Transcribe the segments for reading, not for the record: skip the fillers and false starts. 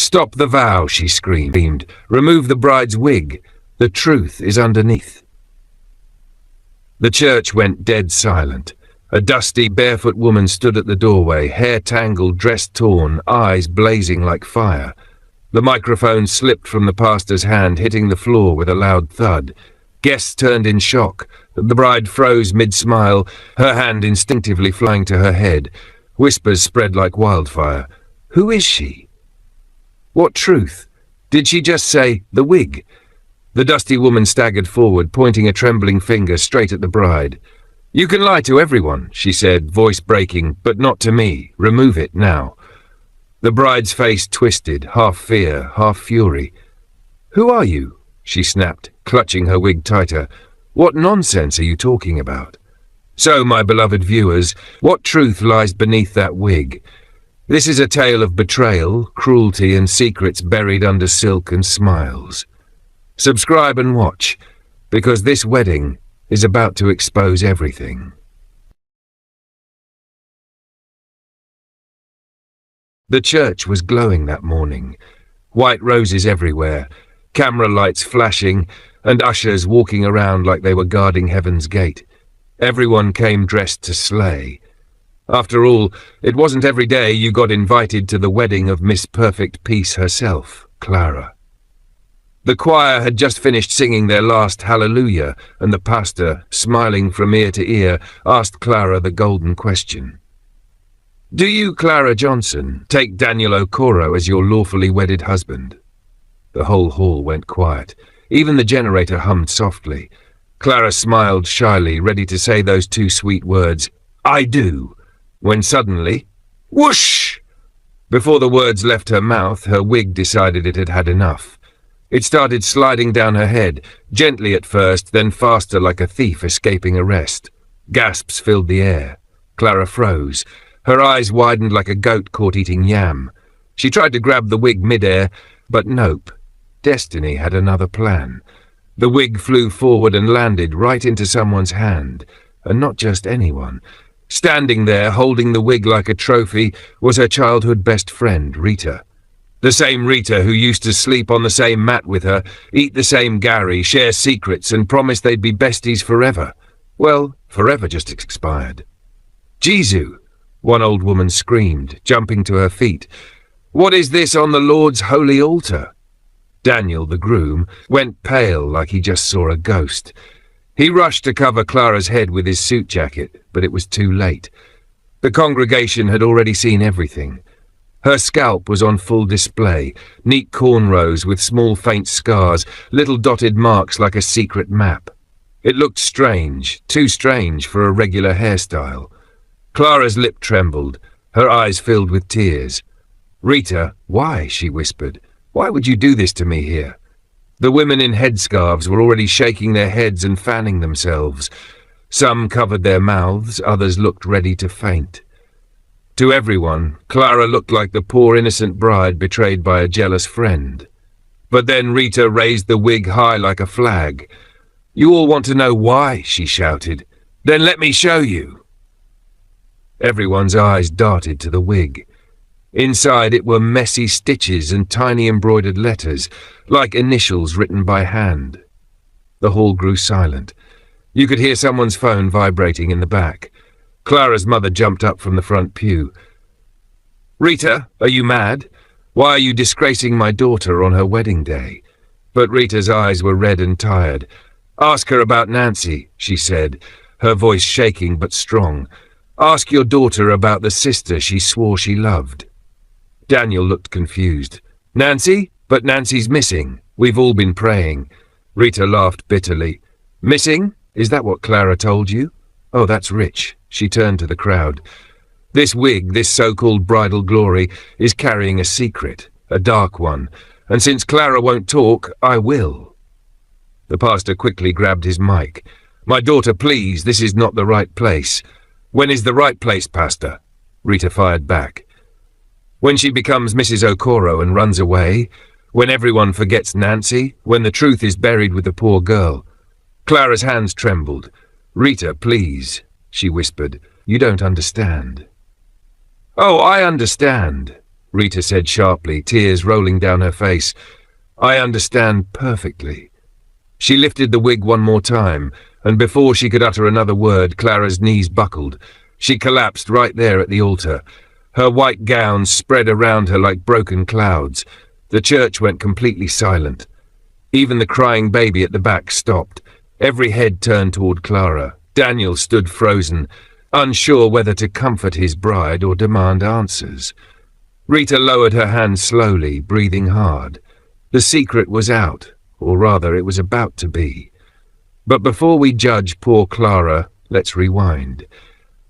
"Stop the vow," she screamed. "Remove the bride's wig. The truth is underneath." The church went dead silent. A dusty, barefoot woman stood at the doorway, hair tangled, dress torn, eyes blazing like fire. The microphone slipped from the pastor's hand, hitting the floor with a loud thud. Guests turned in shock. The bride froze mid-smile, her hand instinctively flying to her head. Whispers spread like wildfire. Who is she? What truth? Did she just say, "the wig"? The dusty woman staggered forward, pointing a trembling finger straight at the bride. "You can lie to everyone," she said, voice breaking, "but not to me. Remove it now." The bride's face twisted, half fear, half fury. "Who are you?" she snapped, clutching her wig tighter. "What nonsense are you talking about?" So, my beloved viewers, what truth lies beneath that wig? This is a tale of betrayal, cruelty, and secrets buried under silk and smiles. Subscribe and watch, because this wedding is about to expose everything. The church was glowing that morning. White roses everywhere, camera lights flashing, and ushers walking around like they were guarding heaven's gate. Everyone came dressed to slay. After all, it wasn't every day you got invited to the wedding of Miss Perfect Peace herself, Clara. The choir had just finished singing their last Hallelujah, and the pastor, smiling from ear to ear, asked Clara the golden question. "Do you, Clara Johnson, take Daniel Okoro as your lawfully wedded husband?" The whole hall went quiet. Even the generator hummed softly. Clara smiled shyly, ready to say those two sweet words, "I do," when suddenly, whoosh! Before the words left her mouth, her wig decided it had had enough. It started sliding down her head, gently at first, then faster like a thief escaping arrest. Gasps filled the air. Clara froze. Her eyes widened like a goat caught eating yam. She tried to grab the wig mid-air, but nope. Destiny had another plan. The wig flew forward and landed right into someone's hand, and not just anyone. Standing there, holding the wig like a trophy, was her childhood best friend, Rita. The same Rita who used to sleep on the same mat with her, eat the same Gary, share secrets, and promise they'd be besties forever. Well, forever just expired. "Jesu!" one old woman screamed, jumping to her feet. "What is this on the Lord's holy altar?" Daniel, the groom, went pale like he just saw a ghost. He rushed to cover Clara's head with his suit jacket, but it was too late. The congregation had already seen everything. Her scalp was on full display, neat cornrows with small faint scars, little dotted marks like a secret map. It looked strange, too strange for a regular hairstyle. Clara's lip trembled, her eyes filled with tears. "Rita, why?" she whispered. "Why would you do this to me here?" The women in headscarves were already shaking their heads and fanning themselves. Some covered their mouths, others looked ready to faint. To everyone, Clara looked like the poor innocent bride betrayed by a jealous friend. But then Rita raised the wig high like a flag. "You all want to know why?" she shouted. "Then let me show you." Everyone's eyes darted to the wig. Inside it were messy stitches and tiny embroidered letters, like initials written by hand. The hall grew silent. You could hear someone's phone vibrating in the back. Clara's mother jumped up from the front pew. "Rita, are you mad? Why are you disgracing my daughter on her wedding day?" But Rita's eyes were red and tired. "Ask her about Nancy," she said, her voice shaking but strong. "Ask your daughter about the sister she swore she loved." Daniel looked confused. "Nancy? But Nancy's missing. We've all been praying." Rita laughed bitterly. "Missing? Is that what Clara told you? Oh, that's rich." She turned to the crowd. "This wig, this so-called bridal glory, is carrying a secret, a dark one, and since Clara won't talk, I will." The pastor quickly grabbed his mic. "My daughter, please, this is not the right place." "When is the right place, Pastor?" Rita fired back. "When she becomes Mrs. Okoro and runs away, when everyone forgets Nancy, when the truth is buried with the poor girl." Clara's hands trembled. "Rita, please," she whispered. "You don't understand." "Oh, I understand." Rita said sharply, tears rolling down her face. I understand perfectly. She lifted the wig one more time, and before she could utter another word, Clara's knees buckled. She collapsed right there at the altar. Her white gown spread around her like broken clouds. The church went completely silent. Even the crying baby at the back stopped. Every head turned toward Clara. Daniel stood frozen, unsure whether to comfort his bride or demand answers. Rita lowered her hand slowly, breathing hard. The secret was out, or rather it was about to be. But before we judge poor Clara, let's rewind.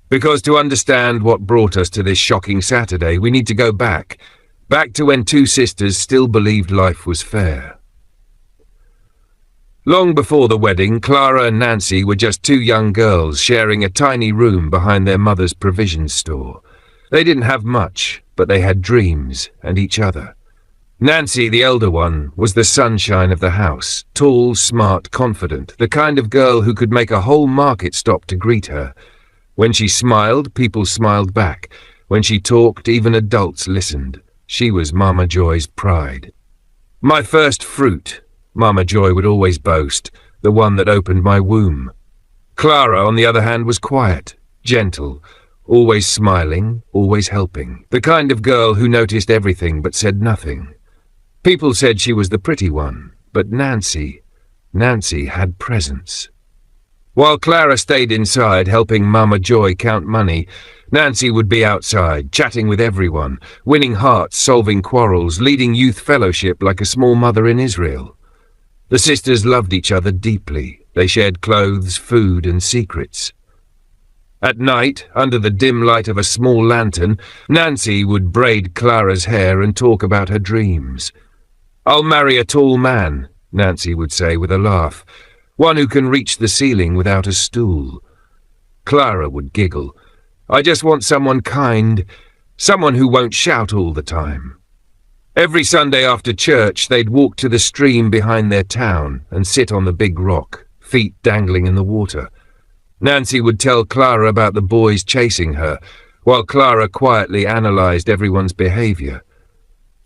Because to understand what brought us to this shocking Saturday, we need to go back to when two sisters still believed life was fair. Long before the wedding, Clara and Nancy were just two young girls sharing a tiny room behind their mother's provision store. They didn't have much, but they had dreams and each other. Nancy, the elder one, was the sunshine of the house, tall, smart, confident, the kind of girl who could make a whole market stop to greet her. When she smiled, people smiled back. When she talked, even adults listened. She was Mama Joy's pride. My first fruit, Mama Joy would always boast, the one that opened my womb. Clara, on the other hand, was quiet, gentle, always smiling, always helping, the kind of girl who noticed everything but said nothing. People said she was the pretty one, but Nancy had presence. While Clara stayed inside helping Mama Joy count money, Nancy would be outside, chatting with everyone, winning hearts, solving quarrels, leading youth fellowship like a small mother in Israel. The sisters loved each other deeply. They shared clothes, food, and secrets. At night, under the dim light of a small lantern, Nancy would braid Clara's hair and talk about her dreams. I'll marry a tall man, Nancy would say with a laugh, one who can reach the ceiling without a stool. Clara would giggle. I just want someone kind, someone who won't shout all the time. Every Sunday after church, they'd walk to the stream behind their town and sit on the big rock, feet dangling in the water. Nancy would tell Clara about the boys chasing her, while Clara quietly analysed everyone's behaviour.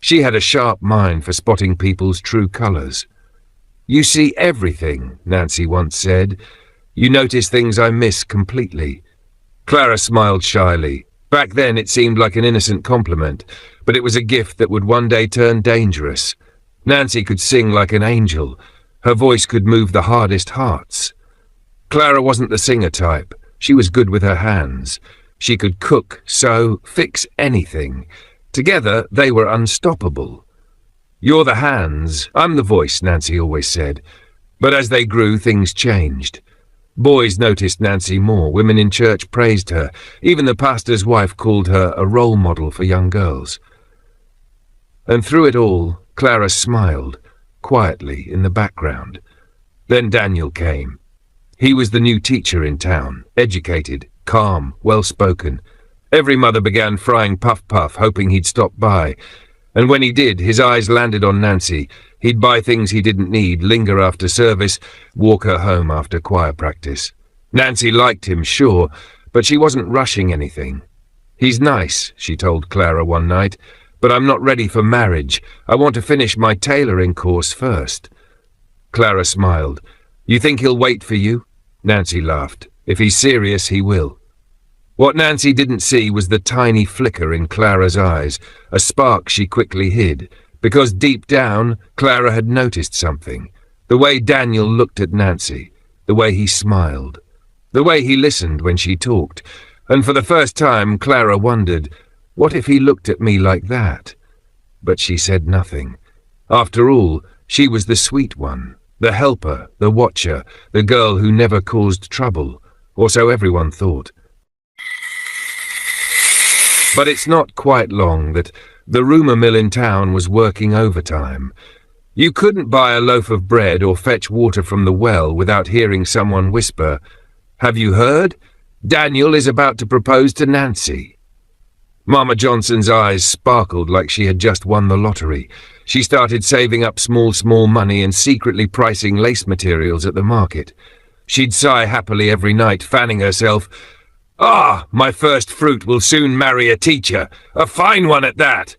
She had a sharp mind for spotting people's true colours. You see everything, Nancy once said. You notice things I miss completely. Clara smiled shyly. Back then it seemed like an innocent compliment, but it was a gift that would one day turn dangerous. Nancy could sing like an angel. Her voice could move the hardest hearts. Clara wasn't the singer type. She was good with her hands. She could cook, sew, fix anything. Together they were unstoppable. You're the hands, I'm the voice, Nancy always said. But as they grew, things changed. Boys noticed Nancy more. Women in church praised her. Even the pastor's wife called her a role model for young girls. And through it all, Clara smiled, quietly in the background. Then Daniel came. He was the new teacher in town, educated, calm, well-spoken. Every mother began frying puff-puff, hoping he'd stop by. And when he did, his eyes landed on Nancy. He'd buy things he didn't need, linger after service, walk her home after choir practice. Nancy liked him, sure, but she wasn't rushing anything. He's nice, she told Clara one night, but I'm not ready for marriage. I want to finish my tailoring course first. Clara smiled. You think he'll wait for you? Nancy laughed. If he's serious, he will. What Nancy didn't see was the tiny flicker in Clara's eyes, a spark she quickly hid, because deep down, Clara had noticed something. The way Daniel looked at Nancy, the way he smiled, the way he listened when she talked, and for the first time Clara wondered, what if he looked at me like that? But she said nothing. After all, she was the sweet one, the helper, the watcher, the girl who never caused trouble, or so everyone thought. But it's not quite long that the rumour mill in town was working overtime. You couldn't buy a loaf of bread or fetch water from the well without hearing someone whisper, "Have you heard? Daniel is about to propose to Nancy." Mama Johnson's eyes sparkled like she had just won the lottery. She started saving up small money and secretly pricing lace materials at the market. She'd sigh happily every night, fanning herself. "Ah, my first fruit will soon marry a teacher, a fine one at that."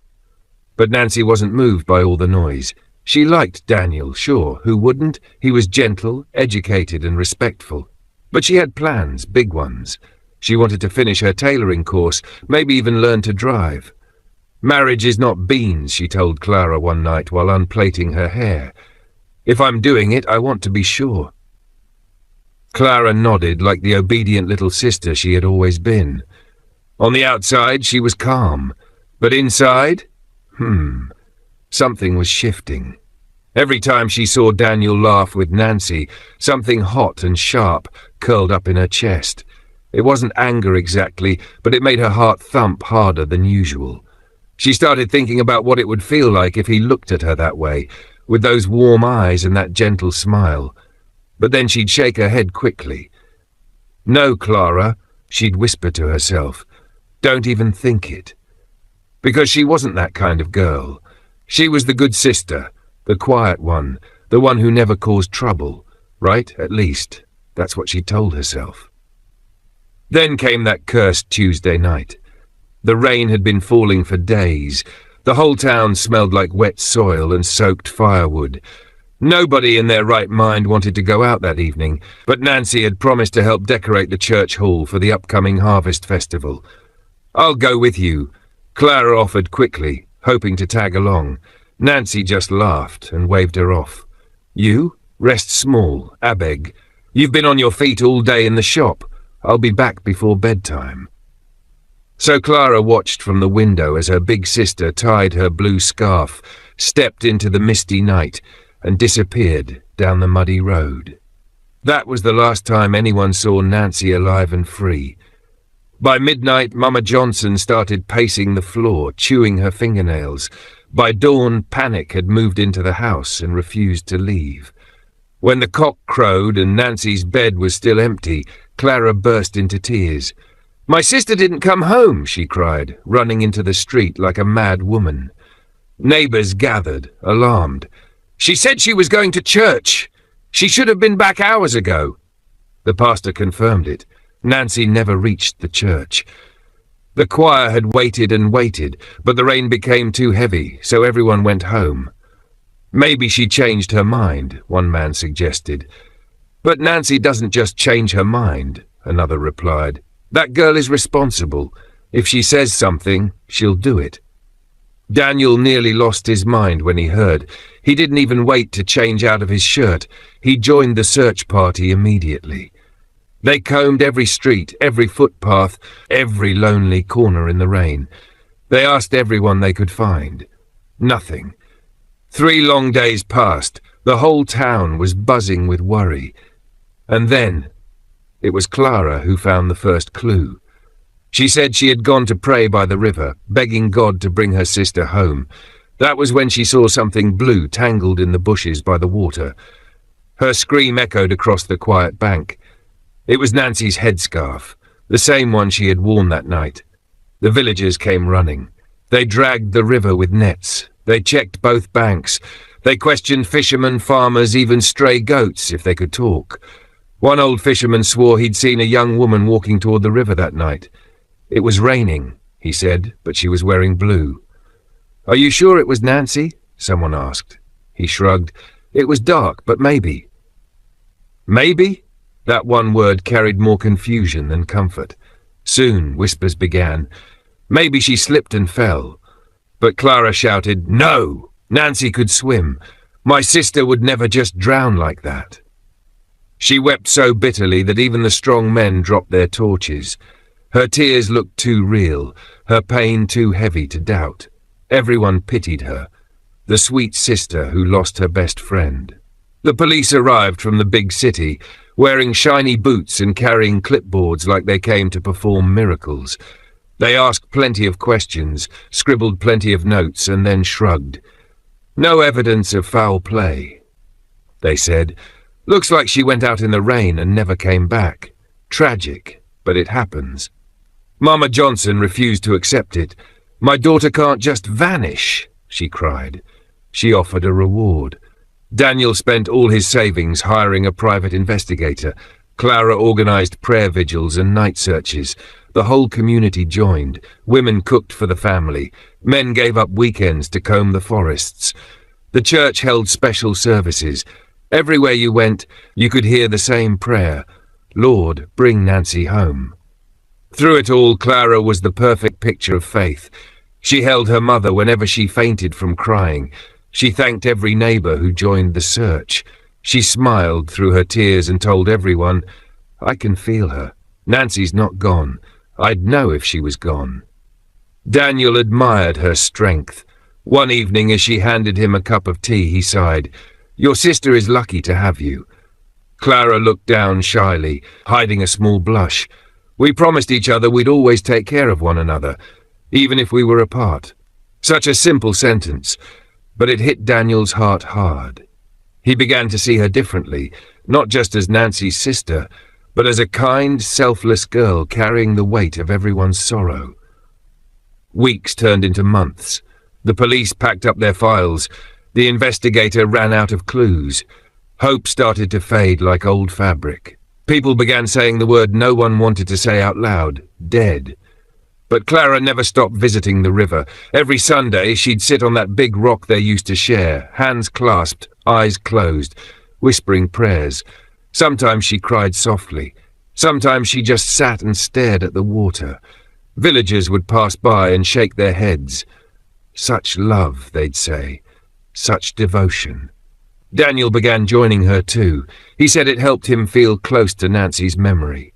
But Nancy wasn't moved by all the noise. She liked Daniel, sure, who wouldn't? He was gentle, educated and respectful. But she had plans, big ones. She wanted to finish her tailoring course, maybe even learn to drive. "Marriage is not beans," she told Clara one night while unplaiting her hair. "If I'm doing it, I want to be sure." Clara nodded like the obedient little sister she had always been. On the outside, she was calm. But inside? Something was shifting. Every time she saw Daniel laugh with Nancy, something hot and sharp curled up in her chest. It wasn't anger exactly, but it made her heart thump harder than usual. She started thinking about what it would feel like if he looked at her that way, with those warm eyes and that gentle smile. But then she'd shake her head quickly. "No, Clara," she'd whisper to herself. "Don't even think it." Because she wasn't that kind of girl. She was the good sister, the quiet one, the one who never caused trouble, right? At least, that's what she told herself. Then came that cursed Tuesday night. The rain had been falling for days. The whole town smelled like wet soil and soaked firewood. Nobody in their right mind wanted to go out that evening, but Nancy had promised to help decorate the church hall for the upcoming harvest festival. "I'll go with you," Clara offered quickly, hoping to tag along. Nancy just laughed and waved her off. "You? Rest small, I beg. You've been on your feet all day in the shop. I'll be back before bedtime." So Clara watched from the window as her big sister tied her blue scarf, stepped into the misty night, and disappeared down the muddy road. That was the last time anyone saw Nancy alive and free. By midnight, Mama Johnson started pacing the floor, chewing her fingernails. By dawn, panic had moved into the house and refused to leave. When the cock crowed and Nancy's bed was still empty, Clara burst into tears. "My sister didn't come home," she cried, running into the street like a mad woman. Neighbors gathered, alarmed. "She said she was going to church. She should have been back hours ago." The pastor confirmed it. Nancy never reached the church. The choir had waited and waited, but the rain became too heavy, so everyone went home. "Maybe she changed her mind," one man suggested. "But Nancy doesn't just change her mind," another replied. "That girl is responsible. If she says something, she'll do it." Daniel nearly lost his mind when he heard. He didn't even wait to change out of his shirt. He joined the search party immediately. They combed every street, every footpath, every lonely corner in the rain. They asked everyone they could find. Nothing. 3 long days passed. The whole town was buzzing with worry. And then, it was Clara who found the first clue. She said she had gone to pray by the river, begging God to bring her sister home. That was when she saw something blue tangled in the bushes by the water. Her scream echoed across the quiet bank. It was Nancy's headscarf, the same one she had worn that night. The villagers came running. They dragged the river with nets. They checked both banks. They questioned fishermen, farmers, even stray goats, if they could talk. One old fisherman swore he'd seen a young woman walking toward the river that night. "It was raining," he said, "but she was wearing blue." "Are you sure it was Nancy?" someone asked. He shrugged. "It was dark, but maybe." Maybe? That one word carried more confusion than comfort. Soon, whispers began. Maybe she slipped and fell. But Clara shouted, "No! Nancy could swim. My sister would never just drown like that." She wept so bitterly that even the strong men dropped their torches. Her tears looked too real, her pain too heavy to doubt. Everyone pitied her, the sweet sister who lost her best friend. The police arrived from the big city, wearing shiny boots and carrying clipboards like they came to perform miracles. They asked plenty of questions, scribbled plenty of notes, and then shrugged. "No evidence of foul play," they said. "Looks like she went out in the rain and never came back. Tragic, but it happens." Mama Johnson refused to accept it. "My daughter can't just vanish," she cried. She offered a reward. Daniel spent all his savings hiring a private investigator. Clara organized prayer vigils and night searches. The whole community joined. Women cooked for the family. Men gave up weekends to comb the forests. The church held special services. Everywhere you went, you could hear the same prayer: Lord, bring Nancy home. Through it all, Clara was the perfect picture of faith. She held her mother whenever she fainted from crying. She thanked every neighbor who joined the search. She smiled through her tears and told everyone, I can feel her. Nancy's not gone. I'd know if she was gone. Daniel admired her strength. One evening, as she handed him a cup of tea, he sighed, Your sister is lucky to have you. Clara looked down shyly, hiding a small blush. We promised each other we'd always take care of one another, even if we were apart. Such a simple sentence, but it hit Daniel's heart hard. He began to see her differently, not just as Nancy's sister, but as a kind, selfless girl carrying the weight of everyone's sorrow. Weeks turned into months. The police packed up their files. The investigator ran out of clues. Hope started to fade like old fabric. People began saying the word no one wanted to say out loud, dead. But Clara never stopped visiting the river. Every Sunday, she'd sit on that big rock they used to share, hands clasped, eyes closed, whispering prayers. Sometimes she cried softly. Sometimes she just sat and stared at the water. Villagers would pass by and shake their heads. Such love, they'd say. Such devotion. Daniel began joining her too. He said it helped him feel close to Nancy's memory.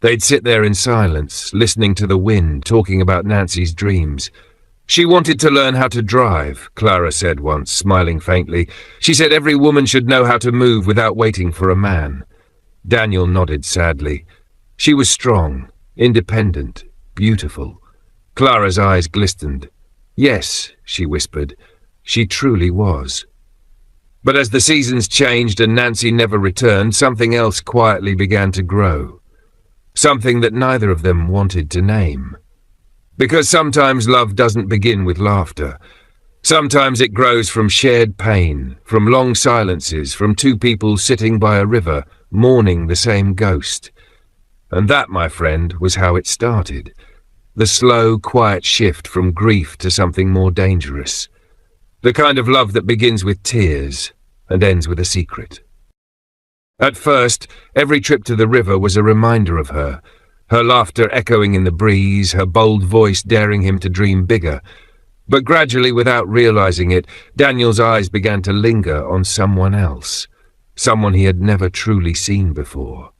They'd sit there in silence, listening to the wind, talking about Nancy's dreams. She wanted to learn how to drive, Clara said once, smiling faintly. She said every woman should know how to move without waiting for a man. Daniel nodded sadly. She was strong, independent, beautiful. Clara's eyes glistened. Yes, she whispered, she truly was. But as the seasons changed and Nancy never returned, something else quietly began to grow. Something that neither of them wanted to name. Because sometimes love doesn't begin with laughter. Sometimes it grows from shared pain, from long silences, from two people sitting by a river, mourning the same ghost. And that, my friend, was how it started. The slow, quiet shift from grief to something more dangerous. The kind of love that begins with tears and ends with a secret. At first, every trip to the river was a reminder of her, her laughter echoing in the breeze, her bold voice daring him to dream bigger. But gradually, without realizing it, Daniel's eyes began to linger on someone else, someone he had never truly seen before.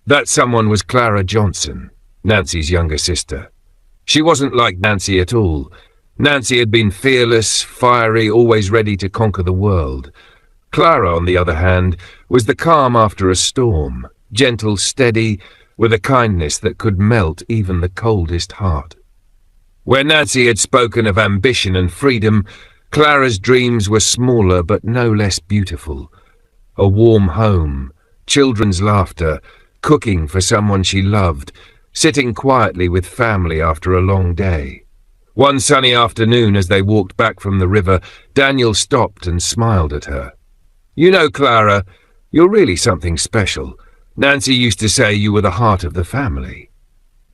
That someone was Clara Johnson, Nancy's younger sister. She wasn't like Nancy at all. Nancy had been fearless, fiery, always ready to conquer the world. Clara, on the other hand, was the calm after a storm, gentle, steady, with a kindness that could melt even the coldest heart. Where Nancy had spoken of ambition and freedom, Clara's dreams were smaller but no less beautiful. A warm home, children's laughter, cooking for someone she loved, sitting quietly with family after a long day. One sunny afternoon, as they walked back from the river, Daniel stopped and smiled at her. You know, Clara, you're really something special. Nancy used to say you were the heart of the family.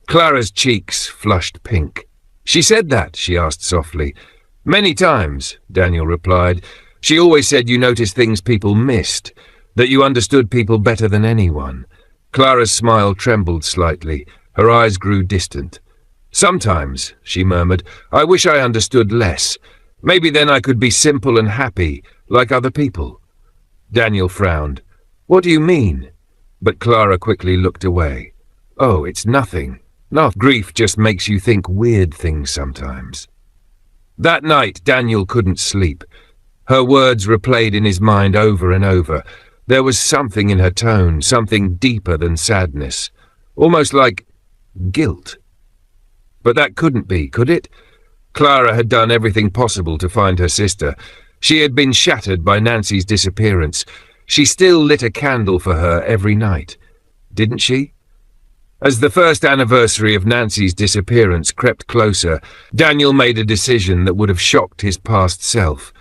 Clara's cheeks flushed pink. She said that, she asked softly. Many times, Daniel replied. She always said you noticed things people missed, that you understood people better than anyone. Clara's smile trembled slightly. Her eyes grew distant. Sometimes, she murmured, I wish I understood less. Maybe then I could be simple and happy, like other people. Daniel frowned. What do you mean? But Clara quickly looked away. Oh, it's nothing. Not grief just makes you think weird things sometimes. That night, Daniel couldn't sleep. Her words replayed in his mind over and over. There was something in her tone, something deeper than sadness. Almost like guilt. But that couldn't be, could it? Clara had done everything possible to find her sister. She had been shattered by Nancy's disappearance. She still lit a candle for her every night, didn't she? As the first anniversary of Nancy's disappearance crept closer, Daniel made a decision that would have shocked his past self.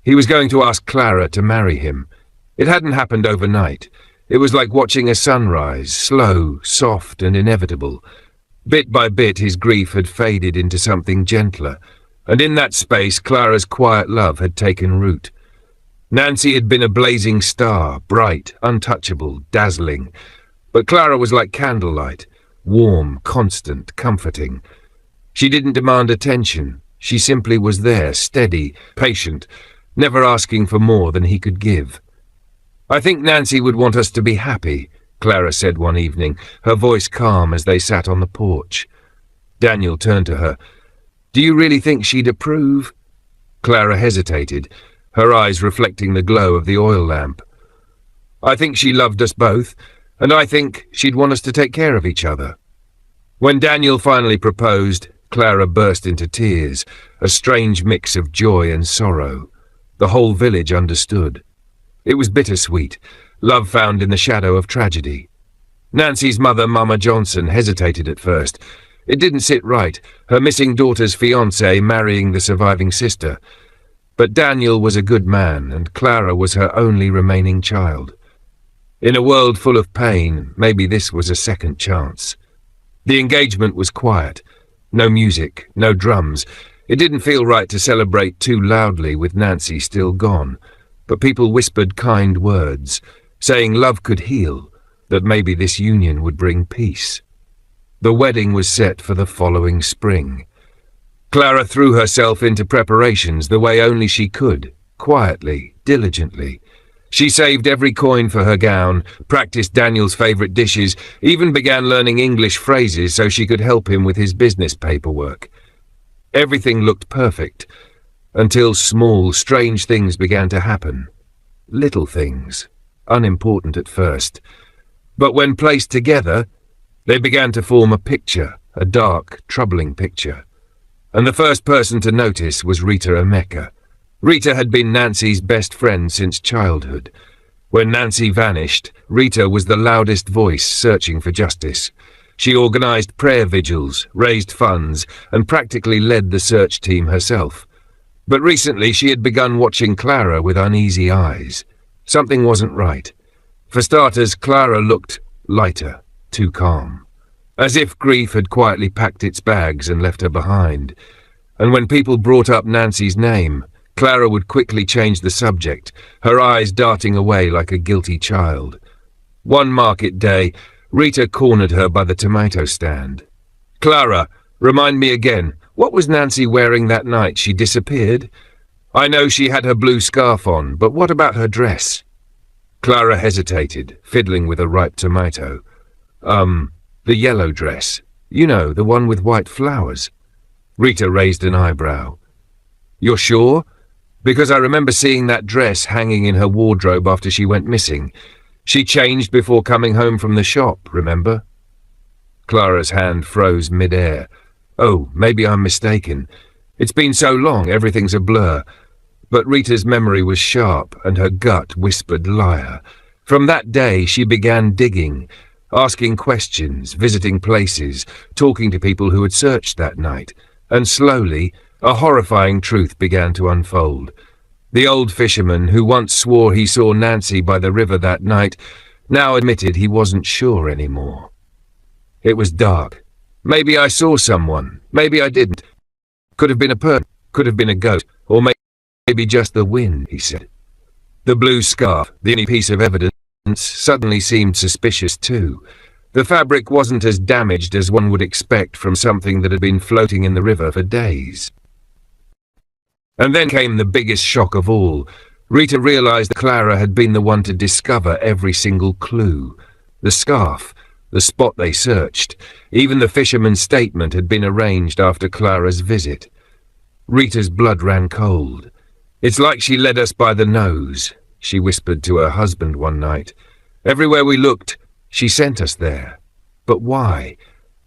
He was going to ask Clara to marry him. It hadn't happened overnight. It was like watching a sunrise, slow, soft, and inevitable. Bit by bit, his grief had faded into something gentler, and in that space, Clara's quiet love had taken root. Nancy had been a blazing star, bright, untouchable, dazzling. But Clara was like candlelight, warm, constant, comforting. She didn't demand attention. She simply was there, steady, patient, never asking for more than he could give. "I think Nancy would want us to be happy," Clara said one evening, her voice calm as they sat on the porch. Daniel turned to her. "Do you really think she'd approve?" Clara hesitated, her eyes reflecting the glow of the oil lamp. "I think she loved us both, and I think she'd want us to take care of each other." When Daniel finally proposed, Clara burst into tears, a strange mix of joy and sorrow. The whole village understood. It was bittersweet, love found in the shadow of tragedy. Nancy's mother, Mama Johnson, hesitated at first. It didn't sit right, her missing daughter's fiancé marrying the surviving sister. But Daniel was a good man, and Clara was her only remaining child. In a world full of pain, maybe this was a second chance. The engagement was quiet. No music, no drums. It didn't feel right to celebrate too loudly with Nancy still gone. But people whispered kind words, saying love could heal, that maybe this union would bring peace. The wedding was set for the following spring. Clara threw herself into preparations the way only she could, quietly, diligently. She saved every coin for her gown, practiced Daniel's favorite dishes, even began learning English phrases so she could help him with his business paperwork. Everything looked perfect, until small, strange things began to happen. Little things, unimportant at first. But when placed together, they began to form a picture, a dark, troubling picture. And the first person to notice was Rita Emeka. Rita had been Nancy's best friend since childhood. When Nancy vanished, Rita was the loudest voice searching for justice. She organized prayer vigils, raised funds, and practically led the search team herself. But recently she had begun watching Clara with uneasy eyes. Something wasn't right. For starters, Clara looked lighter, too calm. As if grief had quietly packed its bags and left her behind. And when people brought up Nancy's name, Clara would quickly change the subject, her eyes darting away like a guilty child. One market day, Rita cornered her by the tomato stand. "Clara, remind me again, what was Nancy wearing that night she disappeared? I know she had her blue scarf on, but what about her dress?" Clara hesitated, fiddling with a ripe tomato. The yellow dress. You know, the one with white flowers." Rita raised an eyebrow. "You're sure? Because I remember seeing that dress hanging in her wardrobe after she went missing. She changed before coming home from the shop, remember?" Clara's hand froze mid-air. "Oh, maybe I'm mistaken. It's been so long, everything's a blur." But Rita's memory was sharp, and her gut whispered liar. From that day, she began digging, asking questions, visiting places, talking to people who had searched that night. And slowly, a horrifying truth began to unfold. The old fisherman, who once swore he saw Nancy by the river that night, now admitted he wasn't sure anymore. "It was dark. Maybe I saw someone. Maybe I didn't. Could have been a person, could have been a ghost, or maybe just the wind," he said. The blue scarf, the only piece of evidence, suddenly seemed suspicious too. The fabric wasn't as damaged as one would expect from something that had been floating in the river for days. And then came the biggest shock of all. Rita realized that Clara had been the one to discover every single clue. The scarf, the spot they searched, even the fisherman's statement had been arranged after Clara's visit. Rita's blood ran cold. "It's like she led us by the nose," she whispered to her husband one night. "Everywhere we looked, she sent us there. But why?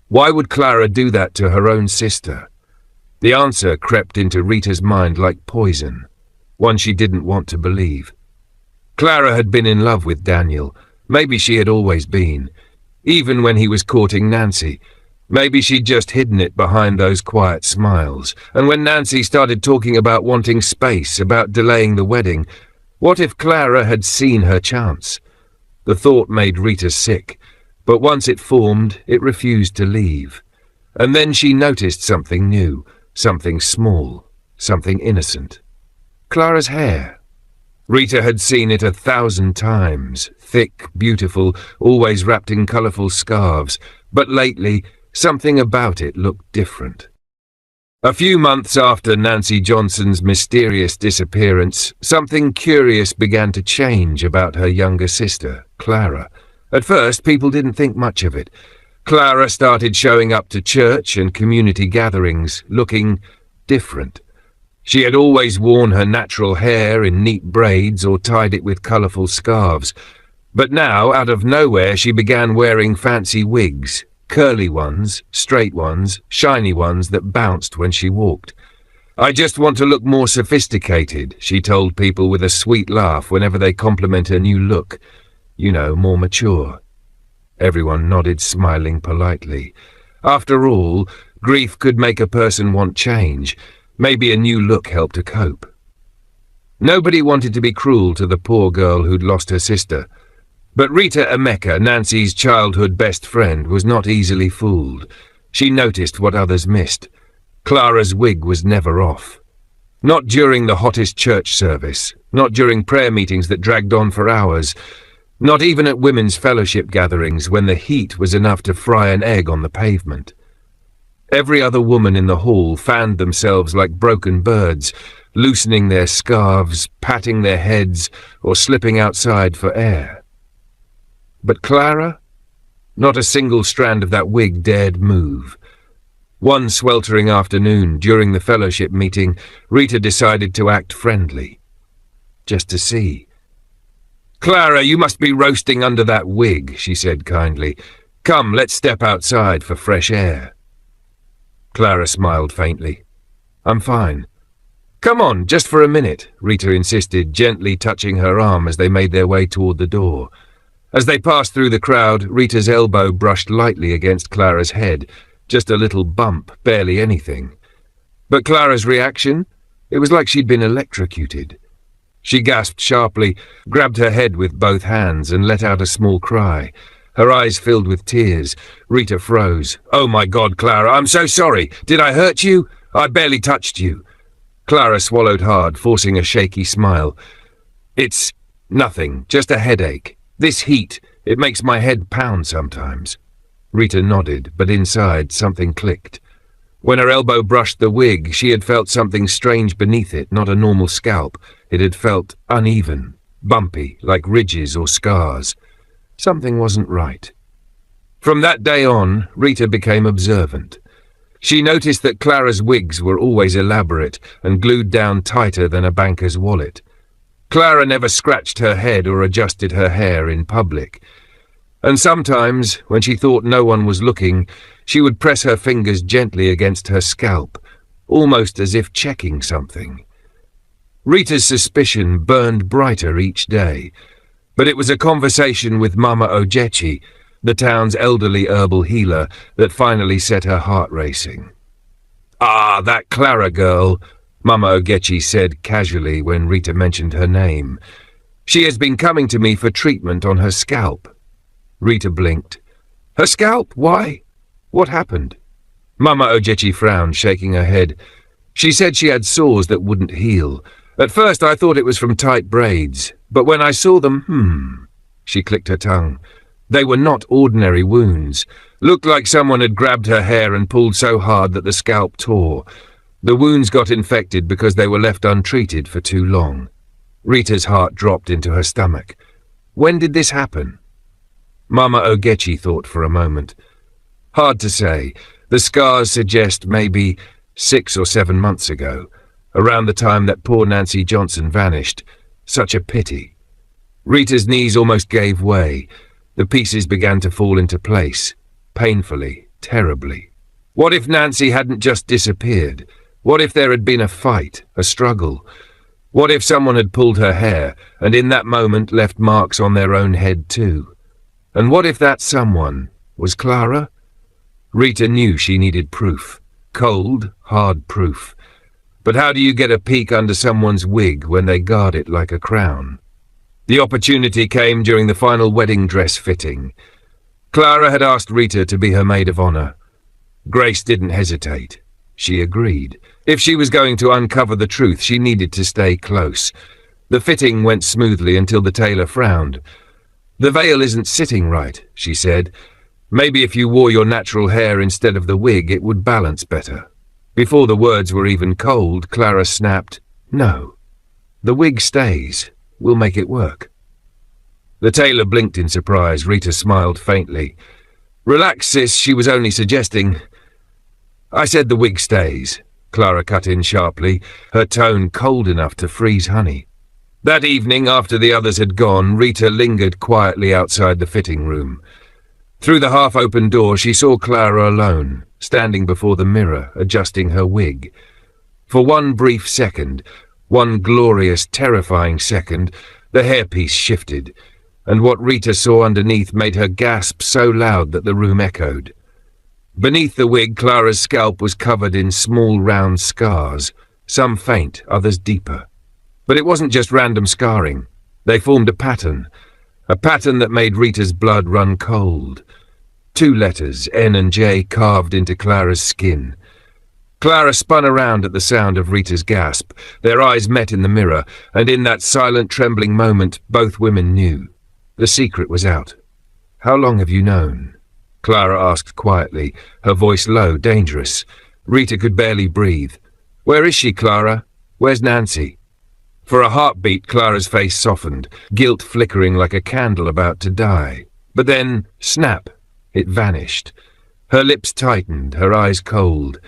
Why would Clara do that to her own sister?" The answer crept into Rita's mind like poison, one she didn't want to believe. Clara had been in love with Daniel. Maybe she had always been. Even when he was courting Nancy. Maybe she'd just hidden it behind those quiet smiles. And when Nancy started talking about wanting space, about delaying the wedding, what if Clara had seen her chance? The thought made Rita sick, but once it formed, it refused to leave. And then she noticed something new, something small, something innocent. Clara's hair. Rita had seen it 1,000 times, thick, beautiful, always wrapped in colourful scarves, but lately something about it looked different. A few months after Nancy Johnson's mysterious disappearance, something curious began to change about her younger sister, Clara. At first, people didn't think much of it. Clara started showing up to church and community gatherings, looking different. She had always worn her natural hair in neat braids or tied it with colourful scarves, but now, out of nowhere, she began wearing fancy wigs, curly ones, straight ones, shiny ones that bounced when she walked. "I just want to look more sophisticated," she told people with a sweet laugh whenever they compliment her new look. You know, more mature. Everyone nodded, smiling politely. After all, grief could make a person want change. Maybe a new look helped her cope. Nobody wanted to be cruel to the poor girl who'd lost her sister. But Rita Emeka, Nancy's childhood best friend, was not easily fooled. She noticed what others missed. Clara's wig was never off. Not during the hottest church service, not during prayer meetings that dragged on for hours, not even at women's fellowship gatherings when the heat was enough to fry an egg on the pavement. Every other woman in the hall fanned themselves like broken birds, loosening their scarves, patting their heads, or slipping outside for air. But Clara? Not a single strand of that wig dared move. One sweltering afternoon, during the fellowship meeting, Rita decided to act friendly. Just to see. "Clara, you must be roasting under that wig," she said kindly. "Come, let's step outside for fresh air." Clara smiled faintly. "I'm fine." "Come on, just for a minute," Rita insisted, gently touching her arm as they made their way toward the door. As they passed through the crowd, Rita's elbow brushed lightly against Clara's head, just a little bump, barely anything. But Clara's reaction? It was like she'd been electrocuted. She gasped sharply, grabbed her head with both hands, and let out a small cry. Her eyes filled with tears. Rita froze. "Oh my God, Clara, I'm so sorry. Did I hurt you? I barely touched you." Clara swallowed hard, forcing a shaky smile. "It's nothing, just a headache. This heat, it makes my head pound sometimes." Rita nodded, but inside something clicked. When her elbow brushed the wig, she had felt something strange beneath it, not a normal scalp. It had felt uneven, bumpy, like ridges or scars. Something wasn't right. From that day on, Rita became observant. She noticed that Clara's wigs were always elaborate and glued down tighter than a banker's wallet. Clara never scratched her head or adjusted her hair in public. And sometimes, when she thought no one was looking, she would press her fingers gently against her scalp, almost as if checking something. Rita's suspicion burned brighter each day, but it was a conversation with Mama Ogechi, the town's elderly herbal healer, that finally set her heart racing. "Ah, that Clara girl," Mama Ogechi said casually when Rita mentioned her name. "She has been coming to me for treatment on her scalp." Rita blinked. "Her scalp? Why? What happened?" Mama Ogechi frowned, shaking her head. "She said she had sores that wouldn't heal. At first I thought it was from tight braids, but when I saw them, she clicked her tongue. They were not ordinary wounds. Looked like someone had grabbed her hair and pulled so hard that the scalp tore. The wounds got infected because they were left untreated for too long." Rita's heart dropped into her stomach. "When did this happen?" Mama Ogechi thought for a moment. "Hard to say. The scars suggest maybe 6 or 7 months ago, around the time that poor Nancy Johnson vanished. Such a pity." Rita's knees almost gave way. The pieces began to fall into place, painfully, terribly. What if Nancy hadn't just disappeared? What if there had been a fight, a struggle? What if someone had pulled her hair, and in that moment left marks on their own head too? And what if that someone was Clara? Rita knew she needed proof. Cold, hard proof. But how do you get a peek under someone's wig when they guard it like a crown? The opportunity came during the final wedding dress fitting. Clara had asked Rita to be her maid of honor. Grace didn't hesitate. She agreed. If she was going to uncover the truth, she needed to stay close. The fitting went smoothly until the tailor frowned. "The veil isn't sitting right," she said. "Maybe if you wore your natural hair instead of the wig, it would balance better." Before the words were even cold, Clara snapped, "No. The wig stays. We'll make it work." The tailor blinked in surprise. Rita smiled faintly. "Relax, sis, she was only suggesting." "I said the wig stays," Clara cut in sharply, her tone cold enough to freeze honey. That evening, after the others had gone, Rita lingered quietly outside the fitting room. Through the half-open door, she saw Clara alone, standing before the mirror, adjusting her wig. For one brief second, one glorious, terrifying second, the hairpiece shifted, and what Rita saw underneath made her gasp so loud that the room echoed. Beneath the wig, Clara's scalp was covered in small round scars, some faint, others deeper. But it wasn't just random scarring. They formed a pattern that made Rita's blood run cold. 2 letters, N and J, carved into Clara's skin. Clara spun around at the sound of Rita's gasp. Their eyes met in the mirror, and in that silent, trembling moment, both women knew. The secret was out. "How long have you known?" Clara asked quietly, her voice low, dangerous. Rita could barely breathe. "Where is she, Clara? Where's Nancy?" For a heartbeat, Clara's face softened, guilt flickering like a candle about to die. But then, snap, it vanished. Her lips tightened, her eyes cold.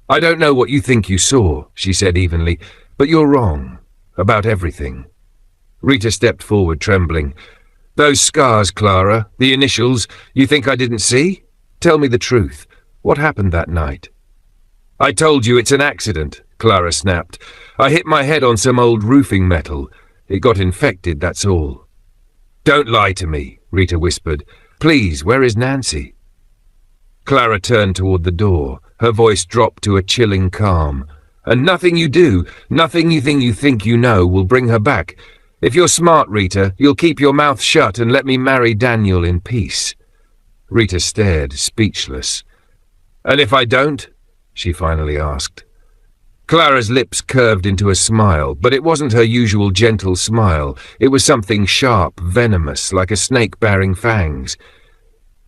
"I don't know what you think you saw," she said evenly, "but you're wrong. About everything." Rita stepped forward, trembling. "Those scars, Clara, the initials, you think I didn't see? Tell me the truth. What happened that night?" "I told you it's an accident," Clara snapped. "I hit my head on some old roofing metal. It got infected, that's all." "Don't lie to me," Rita whispered. "Please, where is Nancy?" Clara turned toward the door. Her voice dropped to a chilling calm. "And nothing you do, nothing you think you know, will bring her back. If you're smart, Rita, you'll keep your mouth shut and let me marry Daniel in peace." Rita stared, speechless. "And if I don't?" she finally asked. Clara's lips curved into a smile, but it wasn't her usual gentle smile. It was something sharp, venomous, like a snake baring fangs.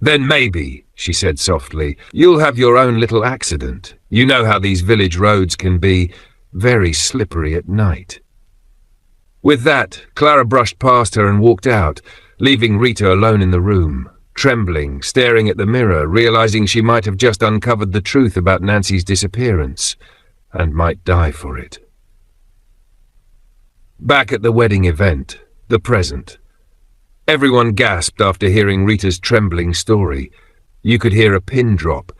"Then maybe," she said softly, "you'll have your own little accident. You know how these village roads can be, very slippery at night." With that, Clara brushed past her and walked out, leaving Rita alone in the room, trembling, staring at the mirror, realizing she might have just uncovered the truth about Nancy's disappearance, and might die for it. Back at the wedding event, the present. Everyone gasped after hearing Rita's trembling story. You could hear a pin drop.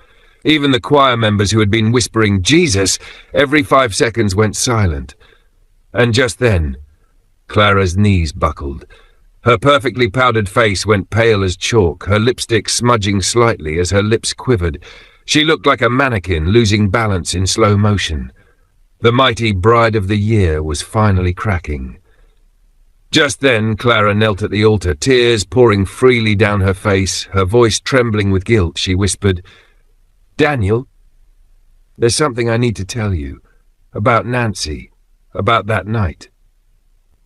Even the choir members who had been whispering "Jesus" every 5 seconds went silent. And just then, Clara's knees buckled. Her perfectly powdered face went pale as chalk, her lipstick smudging slightly as her lips quivered. She looked like a mannequin losing balance in slow motion. The mighty bride of the year was finally cracking. Just then, Clara knelt at the altar, tears pouring freely down her face, her voice trembling with guilt. She whispered, "Daniel, there's something I need to tell you. About Nancy. About that night."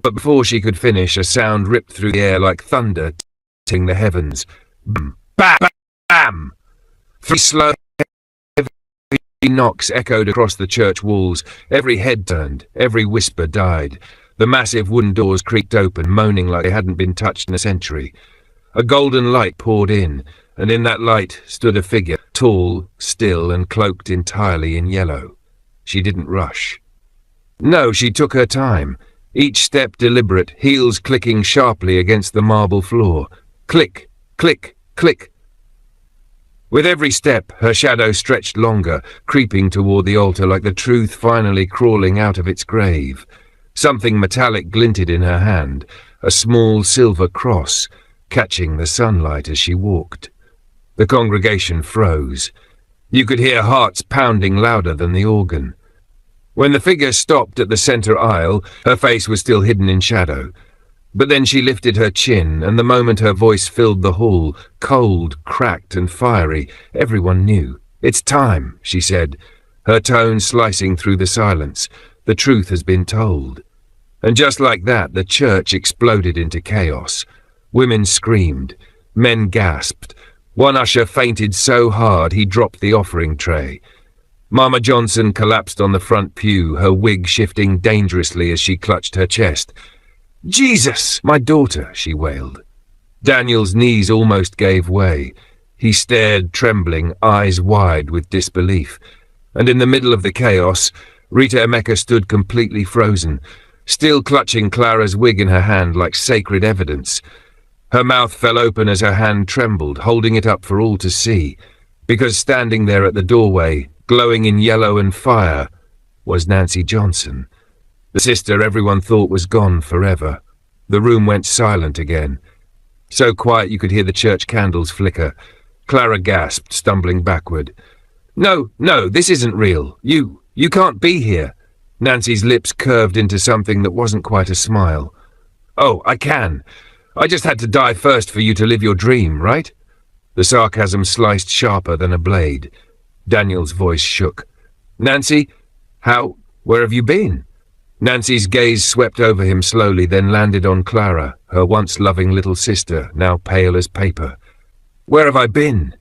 But before she could finish, a sound ripped through the air like thunder, hitting the heavens. Bam! Bam! Bam! 3 slow, heavy knocks echoed across the church walls. Every head turned, every whisper died. The massive wooden doors creaked open, moaning like they hadn't been touched in a century. A golden light poured in, and in that light stood a figure, tall, still, and cloaked entirely in yellow. She didn't rush. No, she took her time, each step deliberate, heels clicking sharply against the marble floor. Click, click, click. With every step, her shadow stretched longer, creeping toward the altar like the truth finally crawling out of its grave. Something metallic glinted in her hand, a small silver cross, catching the sunlight as she walked. The congregation froze. You could hear hearts pounding louder than the organ. When the figure stopped at the center aisle, her face was still hidden in shadow. But then she lifted her chin, and the moment her voice filled the hall, cold, cracked, and fiery, everyone knew. "It's time," she said, her tone slicing through the silence. "The truth has been told." And just like that, the church exploded into chaos. Women screamed. Men gasped. One usher fainted so hard he dropped the offering tray. Mama Johnson collapsed on the front pew, her wig shifting dangerously as she clutched her chest. "Jesus, my daughter," she wailed. Daniel's knees almost gave way. He stared, trembling, eyes wide with disbelief. And in the middle of the chaos, Rita Emeka stood completely frozen, still clutching Clara's wig in her hand like sacred evidence. Her mouth fell open as her hand trembled, holding it up for all to see, because standing there at the doorway, glowing in yellow and fire, was Nancy Johnson. The sister everyone thought was gone forever. The room went silent again. So quiet you could hear the church candles flicker. Clara gasped, stumbling backward. No, this isn't real. You can't be here." Nancy's lips curved into something that wasn't quite a smile. "Oh, I can. I just had to die first for you to live your dream, right?" The sarcasm sliced sharper than a blade. Daniel's voice shook. "Nancy, where have you been?" Nancy's gaze swept over him slowly, then landed on Clara, her once loving little sister, now pale as paper. "Where have I been?"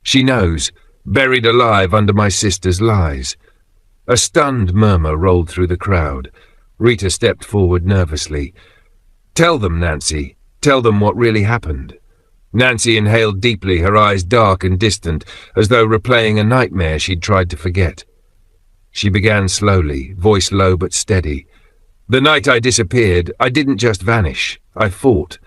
"She knows, buried alive under my sister's lies." A stunned murmur rolled through the crowd. Rita stepped forward nervously. "Tell them, Nancy. Tell them what really happened." Nancy inhaled deeply, her eyes dark and distant, as though replaying a nightmare she'd tried to forget. She began slowly, voice low but steady. "The night I disappeared, I didn't just vanish. I fought.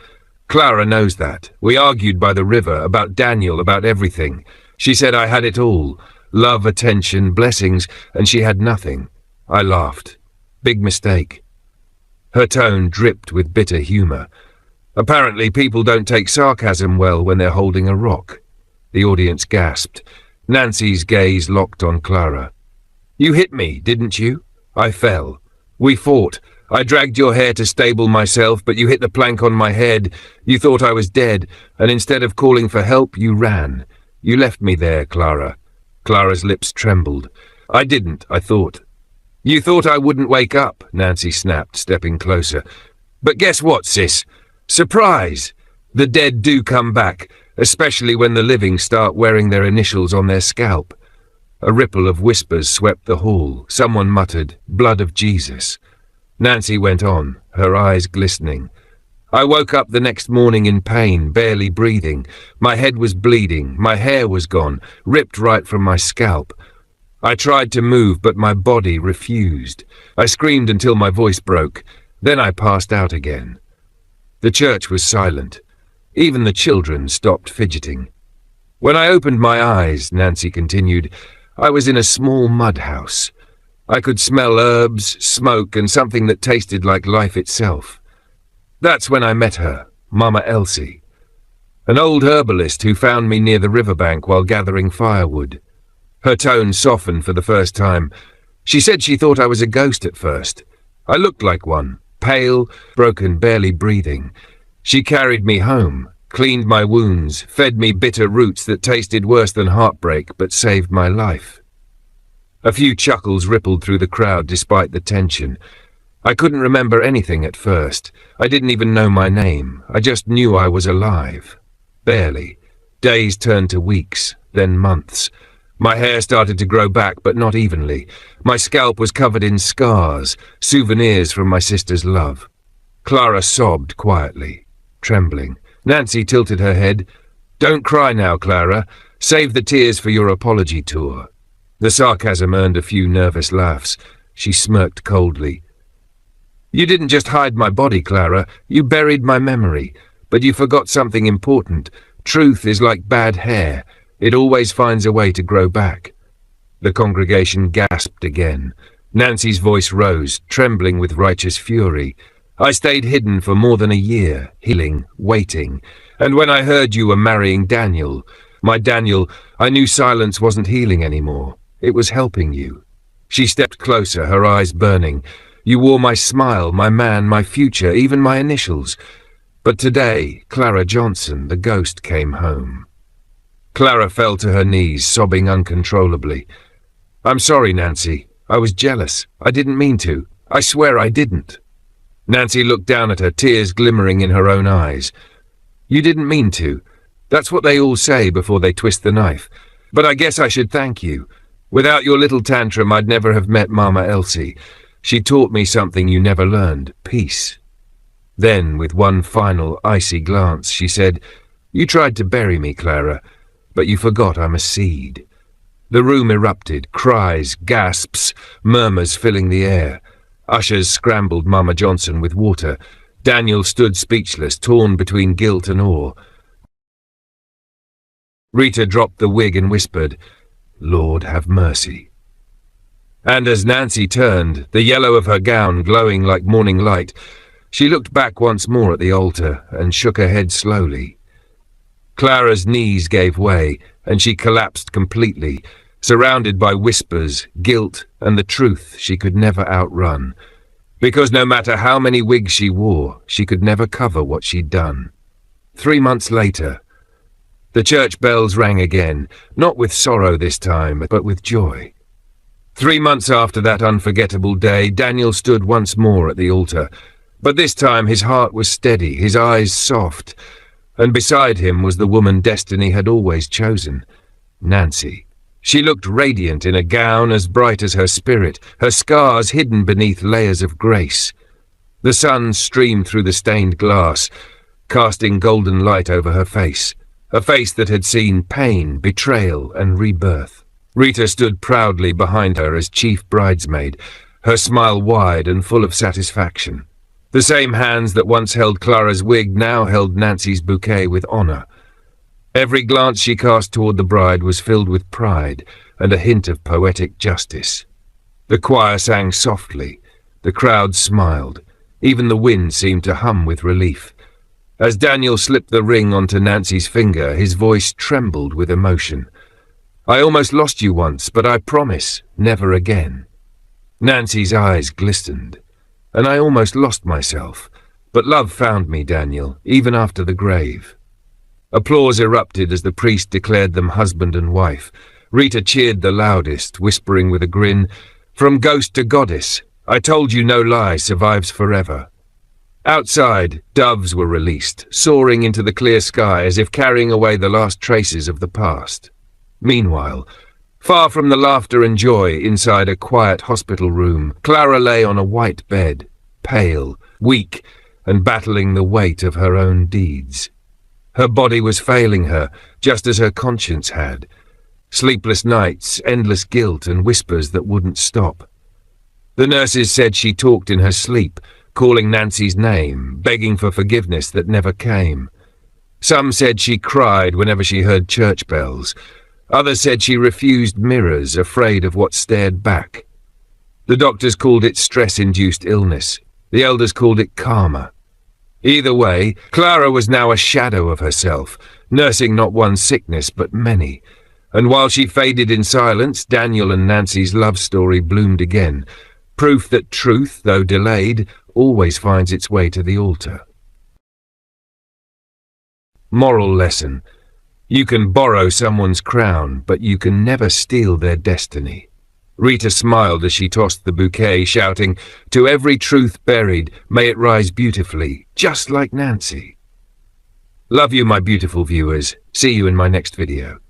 Clara knows that. We argued by the river, about Daniel, about everything. She said I had it all. Love, attention, blessings, and she had nothing. I laughed. Big mistake." Her tone dripped with bitter humour. Apparently people don't take sarcasm well when they're holding a rock. The audience gasped. Nancy's gaze locked on Clara. "You hit me, didn't you? I fell. We fought. I dragged your hair to stable myself, but you hit the plank on my head. You thought I was dead, and instead of calling for help, you ran. You left me there, Clara." Clara's lips trembled. "I didn't, I thought." "You thought I wouldn't wake up," Nancy snapped, stepping closer. "But guess what, sis? Surprise! The dead do come back, especially when the living start wearing their initials on their scalp." A ripple of whispers swept the hall. Someone muttered, "Blood of Jesus." Nancy went on, her eyes glistening. "I woke up the next morning in pain, barely breathing. My head was bleeding, my hair was gone, ripped right from my scalp. I tried to move, but my body refused. I screamed until my voice broke. Then I passed out again." The church was silent. Even the children stopped fidgeting. "When I opened my eyes," Nancy continued, "I was in a small mud house. I could smell herbs, smoke, and something that tasted like life itself. That's when I met her, Mama Elsie, an old herbalist who found me near the riverbank while gathering firewood." Her tone softened for the first time. "She said she thought I was a ghost at first. I looked like one, pale, broken, barely breathing. She carried me home, cleaned my wounds, fed me bitter roots that tasted worse than heartbreak but saved my life." A few chuckles rippled through the crowd despite the tension. "I couldn't remember anything at first. I didn't even know my name. I just knew I was alive. Barely. Days turned to weeks, then months. My hair started to grow back, but not evenly. My scalp was covered in scars, souvenirs from my sister's love." Clara sobbed quietly, trembling. Nancy tilted her head. "Don't cry now, Clara. Save the tears for your apology tour." The sarcasm earned a few nervous laughs. She smirked coldly. "You didn't just hide my body, Clara. You buried my memory. But you forgot something important. Truth is like bad hair. It always finds a way to grow back." The congregation gasped again. Nancy's voice rose, trembling with righteous fury. "I stayed hidden for more than a year, healing, waiting. And when I heard you were marrying Daniel, my Daniel, I knew silence wasn't healing anymore. It was helping you." She stepped closer, her eyes burning. You wore my smile, my man, my future, even my initials. But today, Clara Johnson, the ghost, came home. Clara fell to her knees, sobbing uncontrollably. I'm sorry, Nancy. I was jealous. I didn't mean to. I swear I didn't. Nancy looked down at her, tears glimmering in her own eyes. You didn't mean to. That's what they all say before they twist the knife. But I guess I should thank you. Without your little tantrum, I'd never have met Mama Elsie. She taught me something you never learned, peace. Then, with one final icy glance, she said, You tried to bury me, Clara, but you forgot I'm a seed. The room erupted, cries, gasps, murmurs filling the air. Ushers scrambled Mama Johnson with water. Daniel stood speechless, torn between guilt and awe. Rita dropped the wig and whispered, Lord have mercy. And as Nancy turned, the yellow of her gown glowing like morning light, she looked back once more at the altar and shook her head slowly. Clara's knees gave way, and she collapsed completely, surrounded by whispers, guilt, and the truth she could never outrun. Because no matter how many wigs she wore, she could never cover what she'd done. 3 months later, the church bells rang again, not with sorrow this time, but with joy. 3 months after that unforgettable day, Daniel stood once more at the altar, but this time his heart was steady, his eyes soft, and beside him was the woman destiny had always chosen, Nancy. She looked radiant in a gown as bright as her spirit, her scars hidden beneath layers of grace. The sun streamed through the stained glass, casting golden light over her face, a face that had seen pain, betrayal, and rebirth. Rita stood proudly behind her as chief bridesmaid, her smile wide and full of satisfaction. The same hands that once held Clara's wig now held Nancy's bouquet with honor. Every glance she cast toward the bride was filled with pride and a hint of poetic justice. The choir sang softly, the crowd smiled, even the wind seemed to hum with relief. As Daniel slipped the ring onto Nancy's finger, his voice trembled with emotion. I almost lost you once, but I promise, never again. Nancy's eyes glistened, and I almost lost myself, but love found me, Daniel, even after the grave. Applause erupted as the priest declared them husband and wife. Rita cheered the loudest, whispering with a grin, From ghost to goddess, I told you no lie survives forever. Outside, doves were released, soaring into the clear sky as if carrying away the last traces of the past. Meanwhile, far from the laughter and joy inside a quiet hospital room, Clara lay on a white bed, pale, weak, and battling the weight of her own deeds. Her body was failing her, just as her conscience had. Sleepless nights, endless guilt, and whispers that wouldn't stop. The nurses said she talked in her sleep, calling Nancy's name, begging for forgiveness that never came. Some said she cried whenever she heard church bells. Others said she refused mirrors, afraid of what stared back. The doctors called it stress-induced illness. The elders called it karma. Either way, Clara was now a shadow of herself, nursing not one sickness but many. And while she faded in silence, Daniel and Nancy's love story bloomed again, proof that truth, though delayed, always finds its way to the altar. Moral lesson. You can borrow someone's crown, but you can never steal their destiny. Rita smiled as she tossed the bouquet, shouting, To every truth buried, may it rise beautifully, just like Nancy. Love you, my beautiful viewers. See you in my next video.